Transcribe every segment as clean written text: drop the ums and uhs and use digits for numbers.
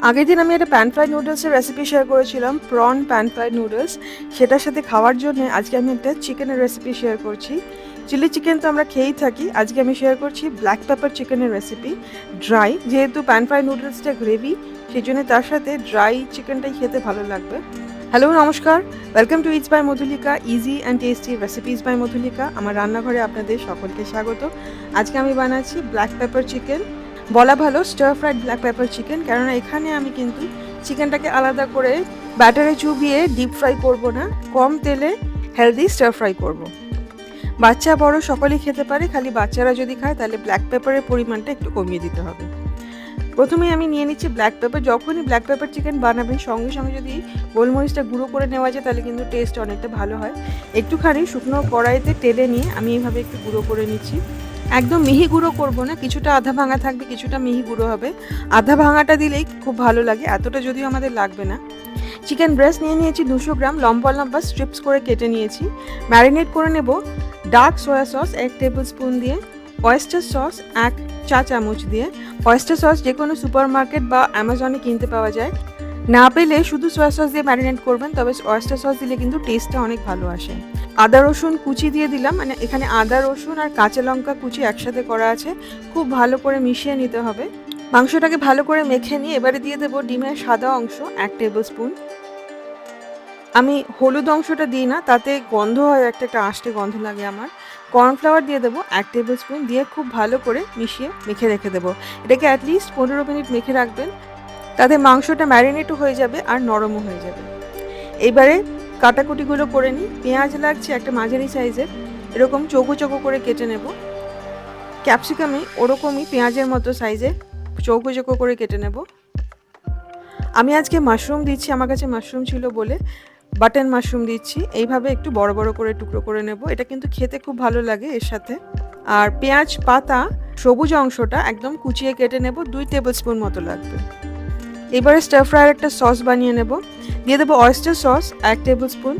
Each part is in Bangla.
আগের দিন আমি একটা প্যান ফ্রাইড নুডলসের রেসিপি শেয়ার করেছিলাম, প্রন প্যান ফ্রাইড নুডলস। সেটার সাথে খাওয়ার জন্য আজকে আমি একটা চিকেনের রেসিপি শেয়ার করছি। চিলি চিকেন তো আমরা খেয়েই থাকি, আজকে আমি শেয়ার করছি ব্ল্যাক পেপার চিকেনের রেসিপি। ড্রাই, যেহেতু প্যান ফ্রাইড নুডলসটা গ্রেভি, সেই জন্য তার সাথে ড্রাই চিকেনটাই খেতে ভালো লাগবে। হ্যালো, নমস্কার, welcome to its by Madhulika, easy and tasty recipes by Madhulika. আমার রান্নাঘরে আপনাদের সকলকে স্বাগত। আজকে আমি বানাচ্ছি ব্ল্যাক পেপার চিকেন, বলা ভালো star fried black pepper chicken, কেননা এখানে আমি কিন্তু চিকেনটাকে আলাদা করে ব্যাটারে চুবিয়ে ডিপ ফ্রাই করব না, কম তেলে হেলদি স্টার ফ্রাই করব। বাচ্চা বড় সকলেই খেতে পারে, খালি বাচ্চারা যদি খায় তাহলে ব্ল্যাক পেপারের পরিমাণটা একটু কমিয়ে দিতে হবে। প্রথমে আমি নিয়ে নিচ্ছি ব্ল্যাক পেপার। যখনই ব্ল্যাক পেপার চিকেন বানাবেন সঙ্গে সঙ্গে যদি গোলমরিচটা গুঁড়ো করে নেওয়া যায় তাহলে কিন্তু টেস্ট অনেকটা ভালো হয়। একটুখানি শুকনো কড়াইতে তেলে নিয়ে আমি এইভাবে একটু গুঁড়ো করে নিচ্ছি। একদম মিহি গুঁড়ো করব না, কিছুটা আধা ভাঙা থাকবে, কিছুটা মিহি গুঁড়ো হবে। আধা ভাঙাটা দিলেই খুব ভালো লাগে, এতটা যদিও আমাদের লাগবে না। চিকেন ব্রেস্ট নিয়ে নিয়েছি 200 গ্রাম, লম্বা লম্বা স্ট্রিপস করে কেটে নিয়েছি। ম্যারিনেট করে নেব dark soya sauce 1 table spoon দিয়ে, অয়েস্টার সস 1 চা চামচ দিয়ে। অয়েস্টার সস যে কোনো সুপার মার্কেট বা অ্যামাজনে কিনতে পাওয়া যায়। না পেলে শুধু সয়া সস দিয়ে ম্যারিনেট করবেন, তবে অয়েস্টার সস দিলে কিন্তু টেস্টটা অনেক ভালো আসে। আদা রসুন কুচি দিয়ে দিলাম, মানে এখানে আদা রসুন আর কাঁচা লঙ্কা কুচি একসাথে করা আছে, খুব ভালো করে মিশিয়ে নিতে হবে। মাংসটাকে ভালো করে মেখে নিয়ে এবারে দিয়ে দেবো ডিমের সাদা অংশ 1 টেবিল স্পুন। আমি হলুদ অংশটা দিই না, তাতে গন্ধ হয়, একটা আষ্টে গন্ধ লাগে আমার। কর্নফ্লাওয়ার দিয়ে দেবো 1 টেবিল স্পুন, দিয়ে খুব ভালো করে মিশিয়ে মেখে রেখে দেবো। এটাকে অ্যাটলিস্ট 15 মিনিট মেখে রাখবেন, তাতে মাংসটা ম্যারিনেটও হয়ে যাবে আর নরমও হয়ে যাবে। এইবারে কাটাকুটিগুলো করে নিই। পেঁয়াজ লাগছে একটা মাঝারি সাইজের, এরকম চৌকো চৌকো করে কেটে নেব। ক্যাপসিকামে ওরকমই পেঁয়াজের মতো সাইজে চৌকো চৌকো করে কেটে নেব। আমি আজকে মাশরুম দিচ্ছি, আমার কাছে মাশরুম ছিল বলে বাটন মাশরুম দিচ্ছি। এইভাবে একটু বড় বড় করে টুকরো করে নেব, এটা কিন্তু খেতে খুব ভালো লাগে এর সাথে। আর পেঁয়াজ পাতা সবুজ অংশটা একদম কুচিয়ে কেটে নেব, 2 টেবিল স্পুন মতো লাগবে। এবারে স্টার ফ্রাইয়ের একটা সস বানিয়ে নেব। দিয়ে দেবো oyster sauce 1 table spoon,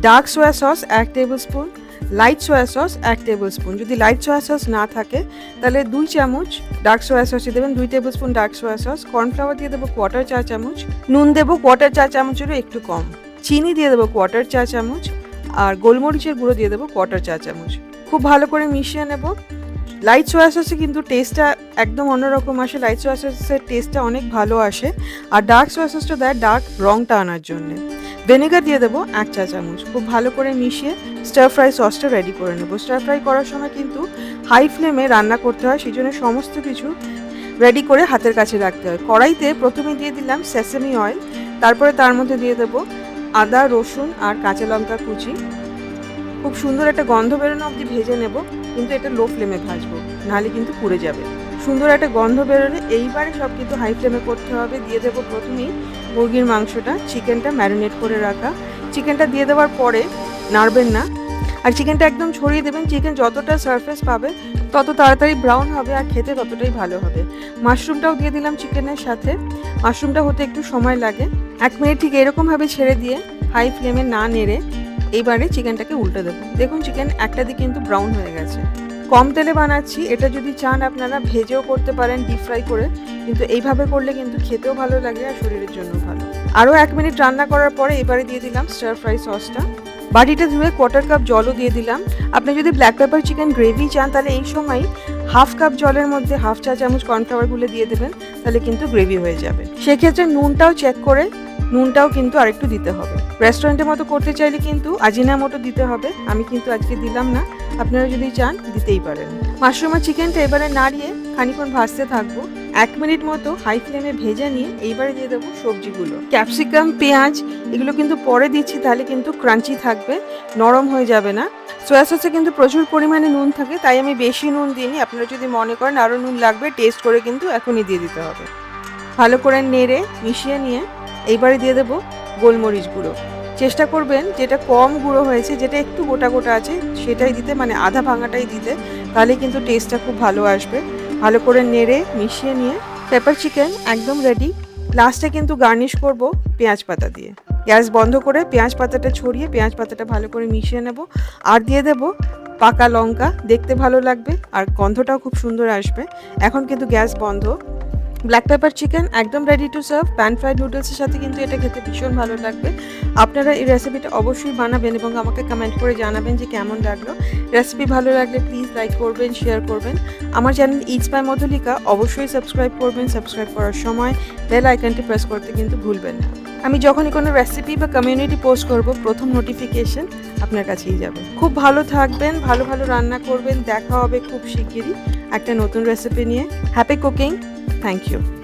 dark সোয়া সস 1 টেবিল স্পুন, লাইট সোয়া সস 1 টেবিল স্পুন। যদি লাইট সোয়া সস না থাকে তাহলে 2 চামচ ডার্ক সোয়া সস দিয়ে দেবেন, 2 টেবিল স্পুন ডার্ক সোয়া সস। কর্নফ্লাওয়ার দিয়ে দেবো 1/4 চা চামচ, নুন দেবো 1/4 চা চামচেরও একটু কম, চিনি দিয়ে দেবো 1/4 চা চামচ, আর গোলমরিচের গুঁড়ো দিয়ে দেবো 1/4 চা চামচ। খুব ভালো করে মিশিয়ে নেব। লাইট সোয়া সসে কিন্তু টেস্টটা একদম অন্যরকম আসে, লাইট সোয়া সসের টেস্টটা অনেক ভালো আসে। আর ডার্ক সোয়া সসটা দেয় ডার্ক রংটা আনার জন্যে। ভিনেগার দিয়ে দেবো 1 চা চামচ। খুব ভালো করে মিশিয়ে স্টার ফ্রাই সসটা রেডি করে নেবো। স্টার ফ্রাই করার সময় কিন্তু হাই ফ্লেমে রান্না করতে হয়, সেই জন্য সমস্ত কিছু রেডি করে হাতের কাছে রাখতে হয়। কড়াইতে প্রথমে দিয়ে দিলাম সেসামি অয়েল, তারপরে তার মধ্যে দিয়ে দেবো আদা রসুন আর কাঁচা লঙ্কা কুচি। খুব সুন্দর একটা গন্ধ বেরোনো অবধি ভেজে নেব, কিন্তু এটা লো ফ্লেমে ভাজবো, নাহলে কিন্তু পুড়ে যাবে। সুন্দর একটা গন্ধ বেরোলে এইবারে সব কিন্তু হাই ফ্লেমে করতে হবে। দিয়ে দেবো প্রথমেই মুরগির মাংসটা, চিকেনটা ম্যারিনেট করে রাখা। চিকেনটা দিয়ে দেওয়ার পরে নাড়বেন না, আর চিকেনটা একদম ছড়িয়ে দেবেন। চিকেন যতটা সারফেস পাবে তত তাড়াতাড়ি ব্রাউন হবে আর খেতে ততটাই ভালো হবে। মাশরুমটাও দিয়ে দিলাম চিকেনের সাথে। মাশরুমটা হতে একটু সময় লাগে, 1 মিনিট ঠিক এরকমভাবে ছেড়ে দিয়ে হাই ফ্লেমে না নেড়ে এইবারে চিকেনটাকে উল্টে দেবো। দেখুন চিকেন একটা দিক কিন্তু ব্রাউন হয়ে গেছে। কম তেলে বানাচ্ছি, এটা যদি চান আপনারা ভেজেও করতে পারেন ডিপ ফ্রাই করে, কিন্তু এইভাবে করলে কিন্তু খেতেও ভালো লাগে আর শরীরের জন্য ভালো। আরও 1 মিনিট রান্না করার পরে এবারে দিয়ে দিলাম স্টার ফ্রাই সসটা। বাটিটা ধুয়ে 1/4 কাপ জলও দিয়ে দিলাম। আপনি যদি ব্ল্যাক পেপার চিকেন গ্রেভি চান তাহলে এই সময় 1/2 কাপ জলের মধ্যে 1/2 চা চামচ কর্নফ্লাওয়ার গুলে দিয়ে দেবেন, তাহলে কিন্তু গ্রেভি হয়ে যাবে। সেক্ষেত্রে নুনটাও চেক করে, নুনটাও কিন্তু আরেকটু দিতে হবে। রেস্টুরেন্টের মতো করতে চাইলে কিন্তু আজিনামোটো দিতে হবে, আমি কিন্তু আজকে দিলাম না, আপনারা যদি চান দিতেই পারেন। মাশরুম আর চিকেনটা এবারে নাড়িয়ে খানিক্ষণ ভাজতে থাকবো। 1 মিনিট মতো হাই ফ্লেমে ভেজে নিয়ে এইবারে দিয়ে দেবো সবজিগুলো। ক্যাপসিকাম পেঁয়াজ এগুলো কিন্তু পরে দিচ্ছি, তাহলে কিন্তু ক্রাঞ্চি থাকবে, নরম হয়ে যাবে না। সোয়া সসে কিন্তু প্রচুর পরিমাণে নুন থাকে, তাই আমি বেশি নুন দিইনি। আপনারা যদি মনে করেন আরও নুন লাগবে টেস্ট করে কিন্তু এখনই দিয়ে দিতে হবে। ভালো করে নেড়ে মিশিয়ে নিয়ে এইবারে দিয়ে দেবো গোলমরিচ গুঁড়ো। চেষ্টা করবেন যেটা কম গুঁড়ো হয়েছে, যেটা একটু গোটা গোটা আছে সেটাই দিতে, মানে আধা ভাঙাটাই দিতে, তাহলে কিন্তু টেস্টটা খুব ভালো আসবে। ভালো করে নেড়ে মিশিয়ে নিয়ে পেপার চিকেন একদম রেডি। লাস্টে কিন্তু গার্নিশ করব পেঁয়াজ পাতা দিয়ে। গ্যাস বন্ধ করে পেঁয়াজ পাতাটা ছড়িয়ে পেঁয়াজ পাতাটা ভালো করে মিশিয়ে নেব, আর দিয়ে দেবো পাকা লঙ্কা, দেখতে ভালো লাগবে আর গন্ধটাও খুব সুন্দর আসবে। এখন কিন্তু গ্যাস বন্ধ। ব্ল্যাক পেপার চিকেন একদম ready to serve. Pan fried নুডলসের সাথে কিন্তু এটা খেতে ভীষণ ভালো লাগবে। আপনারা এই রেসিপিটা অবশ্যই বানাবেন এবং আমাকে কমেন্ট করে জানাবেন যে কেমন লাগলো। রেসিপি ভালো লাগলে প্লিজ লাইক করবেন, শেয়ার করবেন। আমার চ্যানেল ইটস বাই মধুলিকা অবশ্যই সাবস্ক্রাইব করবেন। সাবস্ক্রাইব করার সময় বেল আইকনটি প্রেস করতে কিন্তু ভুলবেন না। আমি যখনই কোনো রেসিপি বা কমিউনিটি পোস্ট করব প্রথম নোটিফিকেশন আপনার কাছেই যাবে। খুব ভালো থাকবেন, ভালো ভালো রান্না করবেন। দেখা হবে খুব শিগগিরই একটা নতুন রেসিপি নিয়ে। Happy cooking. Thank you.